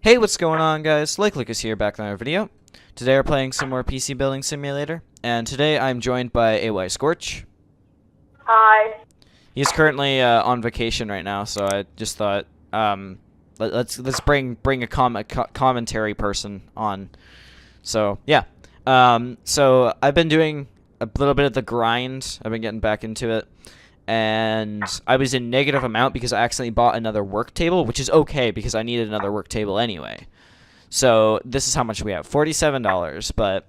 Hey, what's going on, guys? Lake Lucas here, back in another video. Today we're playing some more PC Building Simulator, and today I'm joined by AY Scorch. Hi. He's currently on vacation right now, so I just thought let's bring a commentary person on. So yeah, so I've been doing a little bit of the grind. I've been getting back into it. And I was in negative amount because I accidentally bought another work table, which is okay because I needed another work table anyway. So this is how much we have, $47. But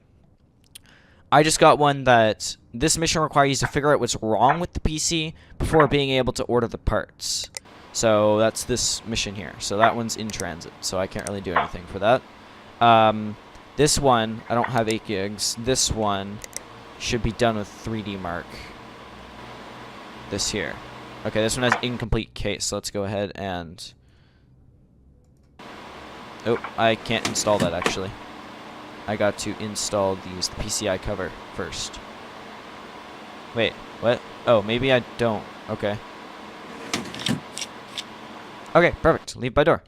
I just got one that this mission requires you to figure out what's wrong with the PC before being able to order the parts. So that's this mission here. So that one's in transit, so I can't really do anything for that. This one, I don't have 8 gigs. This one should be done with 3D Mark. This here. Okay, this one has incomplete case, so let's go ahead and... Oh, I can't install that, actually. I got to install the PCI cover first. Wait, what? Oh, maybe I don't. Okay. Okay, perfect. Leave by door.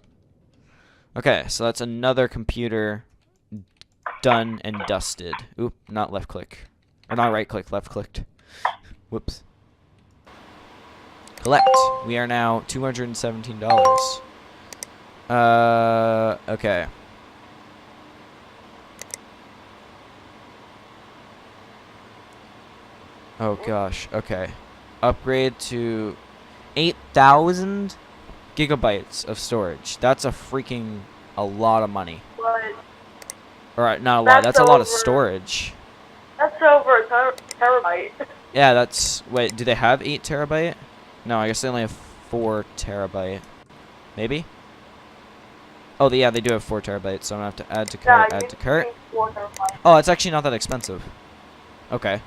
Okay, so that's another computer done and dusted. Oop, not left click. Or not right click, left clicked. Whoops. Collect. We are now $217. Okay. Oh gosh, okay. Upgrade to 8,000 gigabytes of storage. That's a lot of money. What? Alright, not a lot. That's a lot of storage. That's over a terabyte. Yeah, that's... Wait, do they have 8 terabyte? No, I guess they only have 4 terabyte. Maybe? Oh, yeah, they do have 4 terabytes, so I'm going to have to add to cart, add to cart. Oh, it's actually not that expensive. Okay.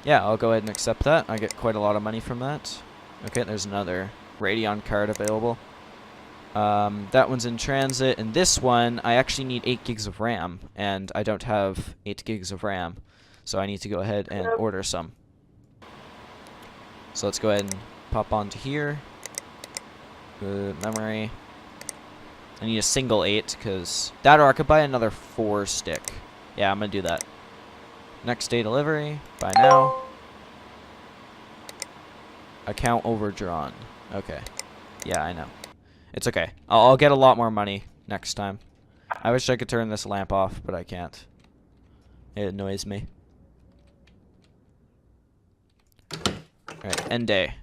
Yeah, I'll go ahead and accept that. I get quite a lot of money from that. Okay, there's another Radeon card available. That one's in transit, and this one, I actually need 8 gigs of RAM, and I don't have 8 gigs of RAM, so I need to go ahead and order some. So let's go ahead and pop onto here. Good memory. I need a single 8, because that, or I could buy another 4 stick. Yeah, I'm going to do that. Next day delivery. Buy now. Account overdrawn. Okay. Yeah, I know. It's okay. I'll get a lot more money next time. I wish I could turn this lamp off, but I can't. It annoys me. Alright, end day.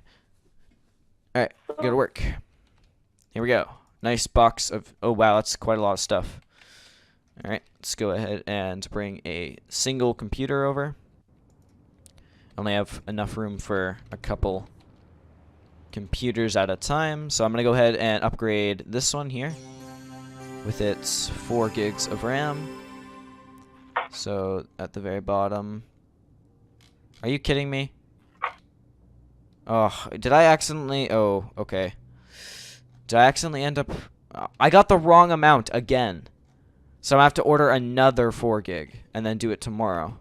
Alright, go to work. Here we go. Nice box of... Oh, wow, that's quite a lot of stuff. Alright, let's go ahead and bring a single computer over. Only have enough room for a couple computers at a time, so I'm going to go ahead and upgrade this one here with its 4 gigs of RAM. So, at the very bottom... Are you kidding me? Oh, did I accidentally... Oh, okay. Did I accidentally end up... I got the wrong amount again. So I have to order another 4 gig and then do it tomorrow.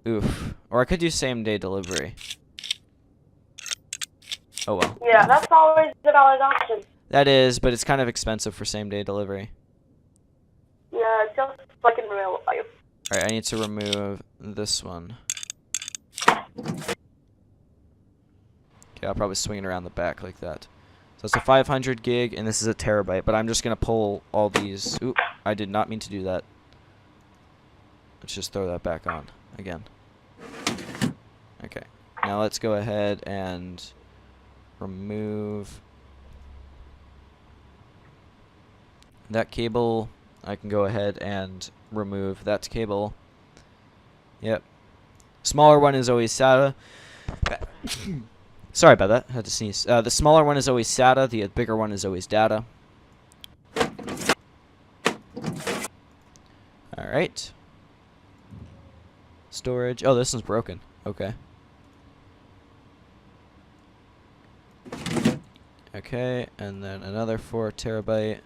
Oof. Or I could do same day delivery. Oh well. Yeah, that's always the valid option. That is, but it's kind of expensive for same day delivery. Yeah, just like in real life. Alright, I need to remove this one. Okay, I'll probably swing it around the back like that. So it's a 500 gig, and this is a terabyte, but I'm just going to pull all these. Oop, I did not mean to do that. Let's just throw that back on again. Okay, now let's go ahead and remove that cable. I can go ahead and remove that cable. Yep. Smaller one is always SATA. Sorry about that. I had to sneeze. The smaller one is always SATA. The bigger one is always data. Alright. Storage. Oh, this one's broken. Okay. Okay, and then another 4 terabyte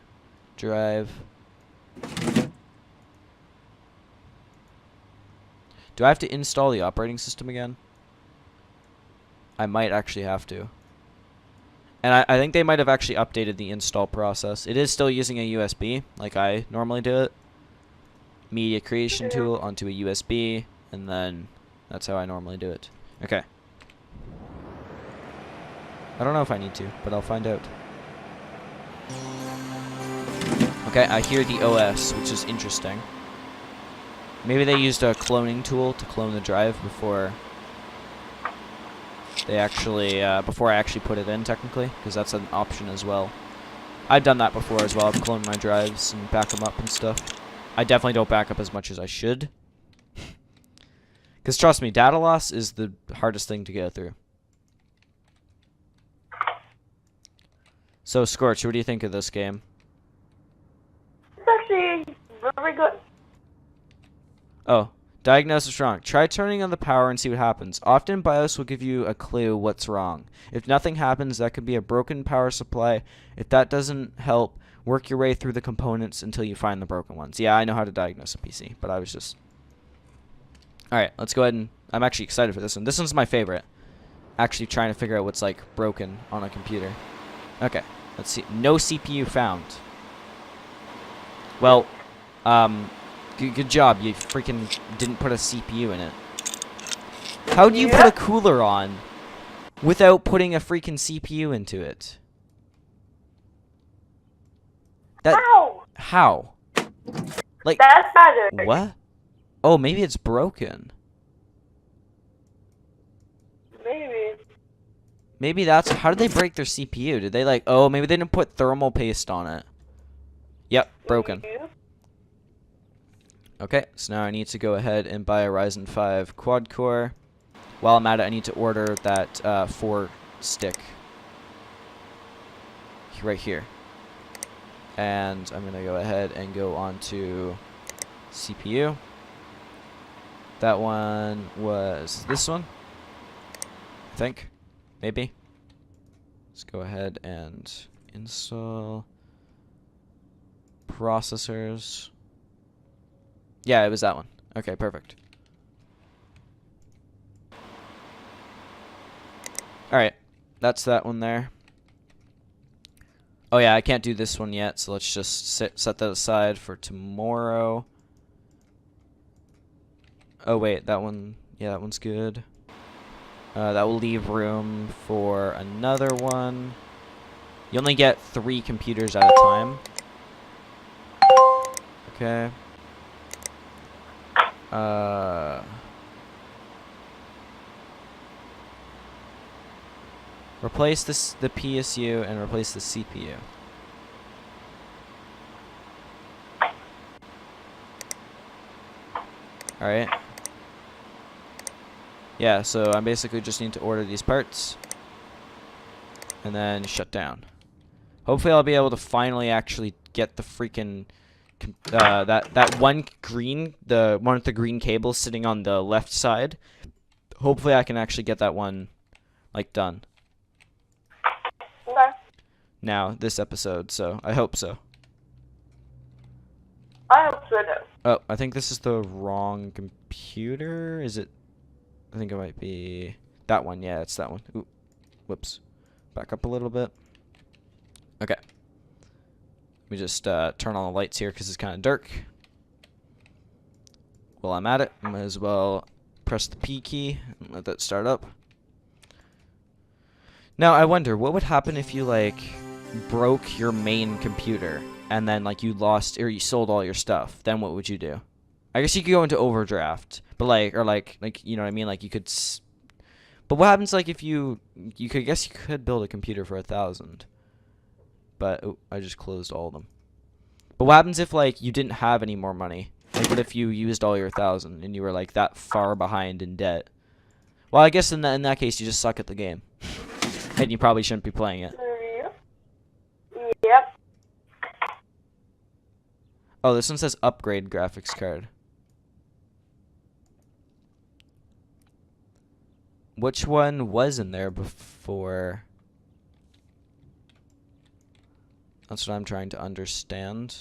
drive. Do I have to install the operating system again? I might actually have to. And I think they might have actually updated the install process. It is still using a USB, like I normally do it. Media creation tool onto a USB, and then that's how I normally do it. Okay. I don't know if I need to, but I'll find out. Okay, I hear the OS, which is interesting. Maybe they used a cloning tool to clone the drive before they actually, before I actually put it in, technically, because that's an option as well. I've done that before as well. I've cloned my drives and back them up and stuff. I definitely don't back up as much as I should. Because trust me, data loss is the hardest thing to go through. So, Scorch, what do you think of this game? It's actually very good. Oh, diagnosis wrong. Try turning on the power and see what happens. Often BIOS will give you a clue what's wrong. If nothing happens, that could be a broken power supply. If that doesn't help, work your way through the components until you find the broken ones. Yeah, I know how to diagnose a PC, but I was just... Alright, let's go ahead and... I'm actually excited for this one. This one's my favorite. Actually trying to figure out what's, like, broken on a computer. Okay, let's see. No CPU found. Well, good job. You freaking didn't put a CPU in it. How do you put a cooler on without putting a freaking CPU into it? How? Like, That's magic. what? Oh, maybe it's broken. Maybe. Maybe that's... How did they break their CPU? Did they, like... Oh, maybe they didn't put thermal paste on it. Yep, broken. Okay, so now I need to go ahead and buy a Ryzen 5 quad-core. While I'm at it, I need to order that 4-stick. Right here. And I'm going to go ahead and go on to CPU. That one was this one, I think. Maybe. Let's go ahead and install processors. Yeah, it was that one. Okay, perfect. Alright, that's that one there. Oh yeah, I can't do this one yet, so let's just set that aside for tomorrow. Oh wait, that one, yeah, that one's good. That will leave room for another one. You only get 3 computers at a time. Okay. Replace the PSU and replace the CPU. Alright. Yeah, so I basically just need to order these parts. And then shut down. Hopefully I'll be able to finally actually get the freaking... that one green, the one with the green cable sitting on the left side. Hopefully I can actually get that one, like, done. Okay. Now, this episode, so I hope so. I hope so too. Oh, I think this is the wrong computer. Is it? I think it might be that one. Yeah, it's that one. Ooh, whoops. Back up a little bit. Okay. Let me just turn on the lights here because it's kind of dark. While I'm at it, I might as well press the P key and let that start up. Now, I wonder, what would happen if you, like, broke your main computer and then, like, you lost or you sold all your stuff? Then what would you do? I guess you could go into overdraft, but, like, or, like, you know what I mean? Like, you could... But what happens, like, if you could... I guess you could build a computer for 1,000. But, oh, I just closed all of them. But what happens if, like, you didn't have any more money? Like, what if you used all your 1,000 and you were, like, that far behind in debt? Well, I guess in that case, you just suck at the game. And you probably shouldn't be playing it. Yep. Oh, this one says upgrade graphics card. Which one was in there before? That's what I'm trying to understand.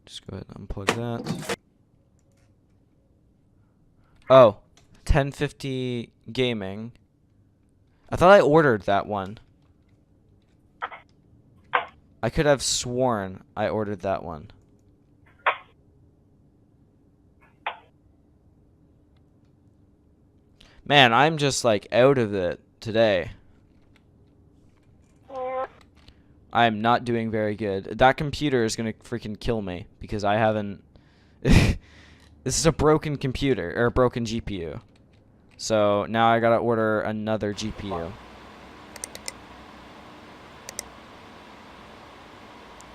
Just go ahead and unplug that. Oh, 1050 gaming. I thought I ordered that one. I could have sworn I ordered that one. Man, I'm just like out of it today. Yeah. I am not doing very good. That computer is gonna freaking kill me because I haven't. This is a broken computer or a broken GPU. So now I gotta order another GPU.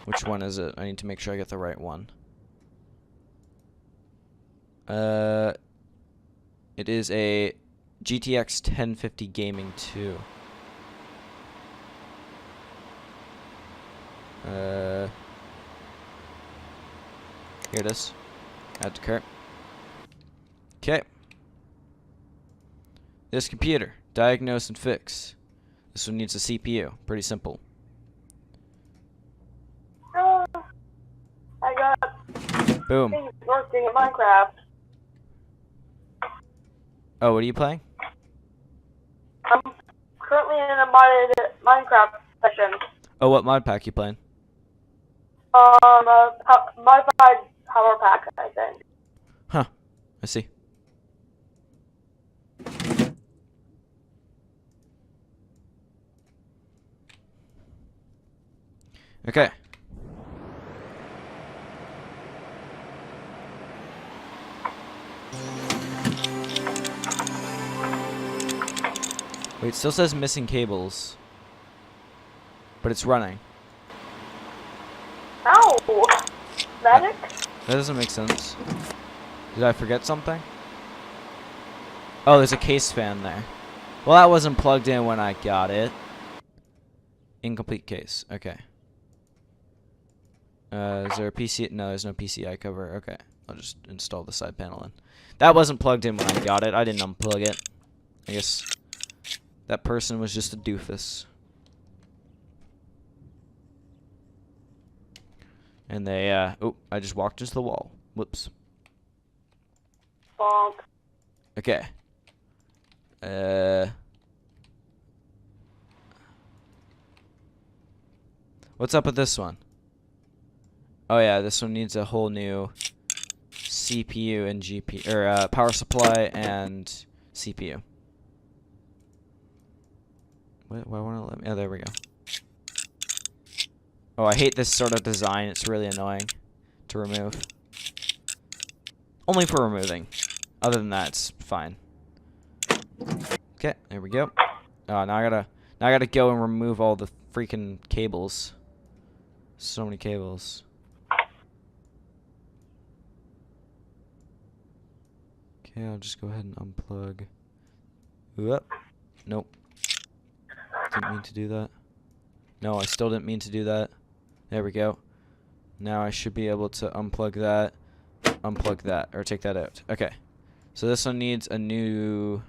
Which one is it? I need to make sure I get the right one. It is a GTX 1050 Gaming 2. Here it is. Add to cart. Okay. This computer, diagnose and fix. This one needs a CPU. Pretty simple. I got Boom. things working in Minecraft. Oh, what are you playing? I'm currently in a modded Minecraft session. Oh, what mod pack you playing? Modified power pack, I think. Huh. I see. Okay. Wait, it still says missing cables. But it's running. Ow! Magic? That doesn't make sense. Did I forget something? Oh, there's a case fan there. Well, that wasn't plugged in when I got it. Incomplete case. Okay. Is there a PC? No, there's no PCI cover. Okay. I'll just install the side panel in. That wasn't plugged in when I got it. I didn't unplug it. I guess that person was just a doofus. And they, oh, I just walked into the wall. Whoops. Bonk. Okay. What's up with this one? Oh yeah, this one needs a whole new CPU and GPU, or power supply and CPU. Why won't it let me? Oh, there we go. Oh, I hate this sort of design. It's really annoying to remove. Only for removing. Other than that, it's fine. Okay, there we go. Oh, now I gotta go and remove all the freaking cables. So many cables. Okay, I'll just go ahead and unplug. Whoop. Nope. Didn't mean to do that. No, I still didn't mean to do that. There we go. Now I should be able to unplug that, or take that out. Okay. So this one needs a new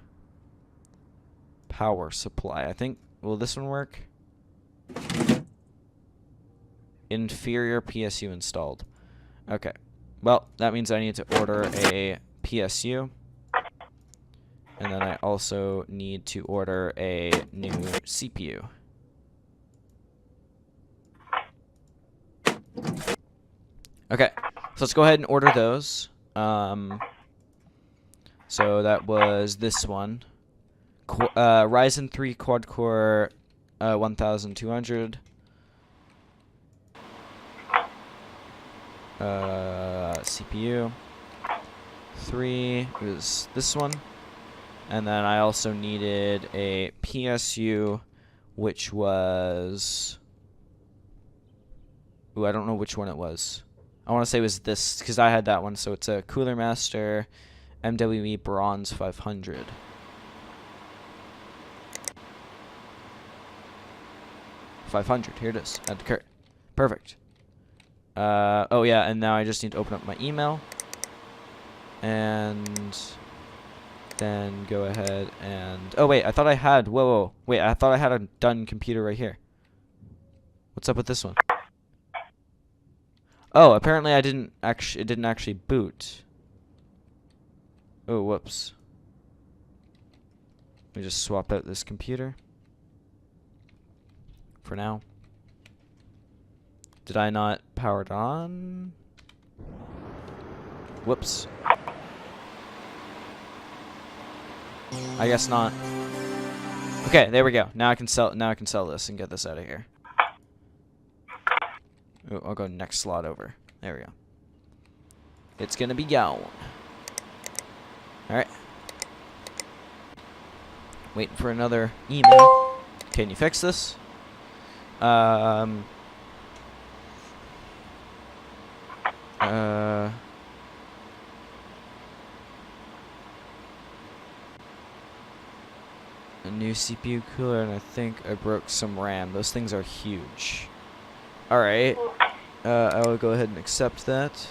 power supply. I think, will this one work? Inferior PSU installed. Okay. Well, that means I need to order a PSU. And then I also need to order a new CPU. Okay, so let's go ahead and order those. So that was this one. Ryzen 3 quad-core 1200. CPU 3 is this one. And then I also needed a PSU, which was... Ooh, I don't know which one it was. I want to say it was this, because I had that one. So it's a Cooler Master MWE Bronze 500. Here it is. Add to cart. Perfect. Oh yeah, and now I just need to open up my email. And then go ahead and... Oh wait, I thought I had... Whoa. Wait, I thought I had a done computer right here. What's up with this one? Oh, apparently I didn't actually... It didn't actually boot. Oh, whoops. Let me just swap out this computer. for now. Did I not power it on? Whoops. I guess not. Okay, there we go. Now I can sell this and get this out of here. Ooh, I'll go next slot over. There we go. It's gonna be gone. Alright. Waiting for another email. Can you fix this? A new CPU cooler, and I think I broke some RAM. Those things are huge. Alright. I will go ahead and accept that.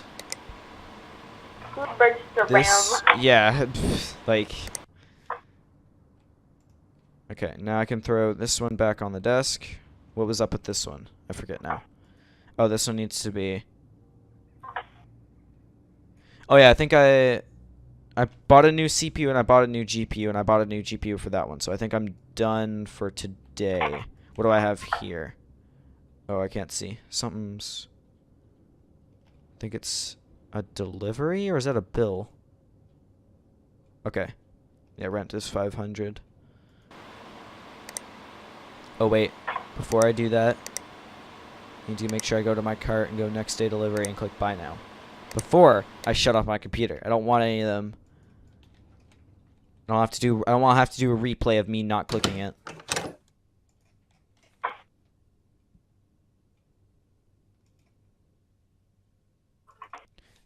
Who breaks the This, RAM? yeah, like... Okay, now I can throw this one back on the desk. What was up with this one? I forget now. Oh, this one needs to be... Oh yeah, I think I bought a new CPU and I bought a new GPU and I bought a new GPU for that one. So I think I'm done for today. What do I have here? Oh, I can't see. Something's... I think it's a delivery, or is that a bill? Okay. Yeah, rent is 500. Oh wait, before I do that, I need to make sure I go to my cart and go next day delivery and click buy now. Before I shut off my computer. I don't want any of them. I don't want to have to do a replay of me not clicking it.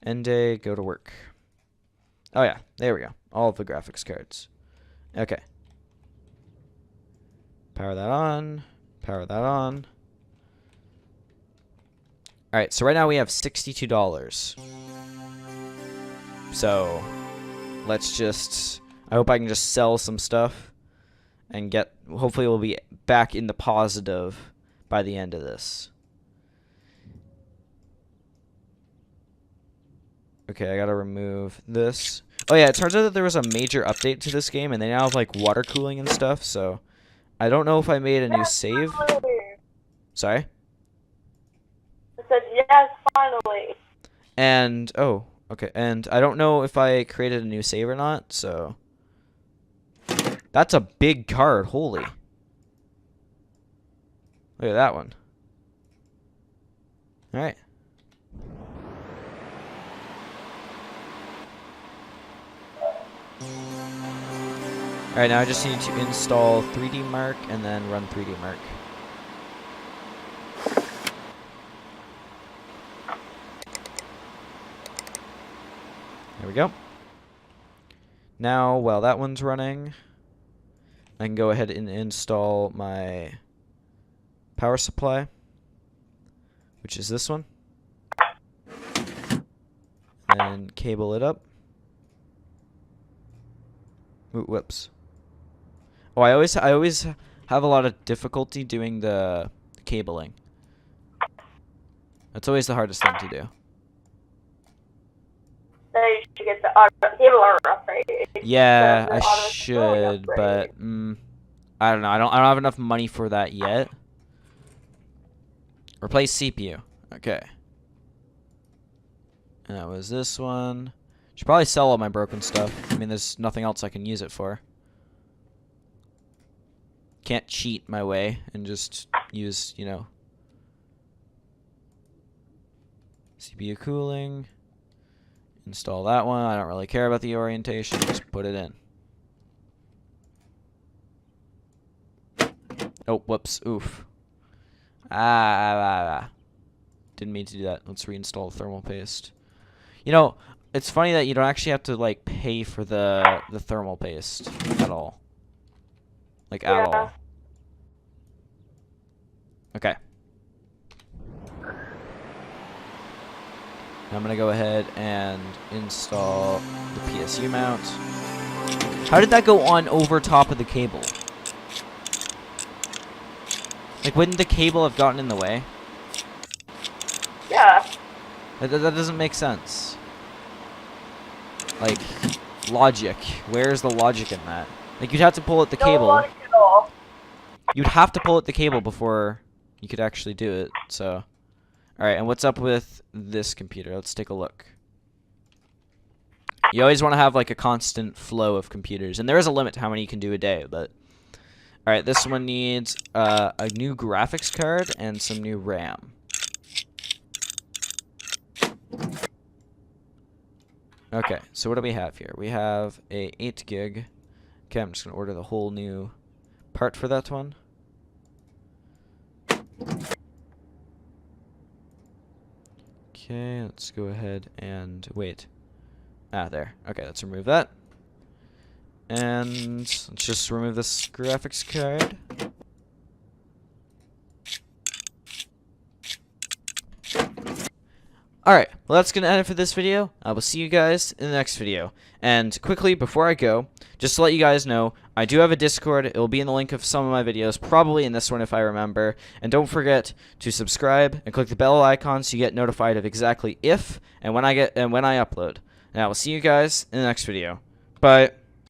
End day, go to work. Oh yeah, there we go. All of the graphics cards. Okay. Power that on. Power that on. Alright, so right now we have $62. So, let's just... I hope I can just sell some stuff and get... Hopefully we'll be back in the positive by the end of this. Okay, I gotta remove this. Oh yeah, it turns out that there was a major update to this game, and they now have like water cooling and stuff, so... I don't know if I made a new save. Sorry? I said, yes, finally. And, oh, okay. And I don't know if I created a new save or not, so. That's a big card, holy. Look at that one. Alright. Alright, now I just need to install 3D Mark and then run 3D Mark. There we go. Now, while that one's running, I can go ahead and install my power supply, which is this one, and cable it up. Ooh, whoops. Oh, I always have a lot of difficulty doing the cabling. That's always the hardest thing to do. Then you should get the cable upgrade. Yeah, The I automatic cooling should, but upgrade. I don't know. I don't have enough money for that yet. Replace CPU. Okay. And that was this one. Should probably sell all my broken stuff. I mean, there's nothing else I can use it for. Can't cheat my way and just use, you know, CPU cooling. Install that one. I don't really care about the orientation. Just put it in. Oh, whoops. Oof. Didn't mean to do that. Let's reinstall the thermal paste. You know, it's funny that you don't actually have to, like, pay for the thermal paste at all. Like, at all. Okay. I'm going to go ahead and install the PSU mount. How did that go on over top of the cable? Like, wouldn't the cable have gotten in the way? Yeah. That doesn't make sense. Like, logic. Where's the logic in that? Like, you'd have to pull at the No cable. logic at all. You'd have to pull at the cable before you could actually do it. So, all right. And what's up with this computer? Let's take a look. You always want to have like a constant flow of computers, and there is a limit to how many you can do a day. But all right, this one needs a new graphics card and some new RAM. Okay, so what do we have here? We have a 8 gig. Okay, I'm just gonna order the whole new part for that one. Okay, let's go ahead and wait. Ah, there. Okay, let's remove that. And let's just remove this graphics card. Alright, well that's going to end it for this video. I will see you guys in the next video. And quickly, before I go, just to let you guys know, I do have a Discord. It will be in the link of some of my videos, probably in this one if I remember. And don't forget to subscribe and click the bell icon so you get notified of exactly if and when I upload. And I will see you guys in the next video. Bye.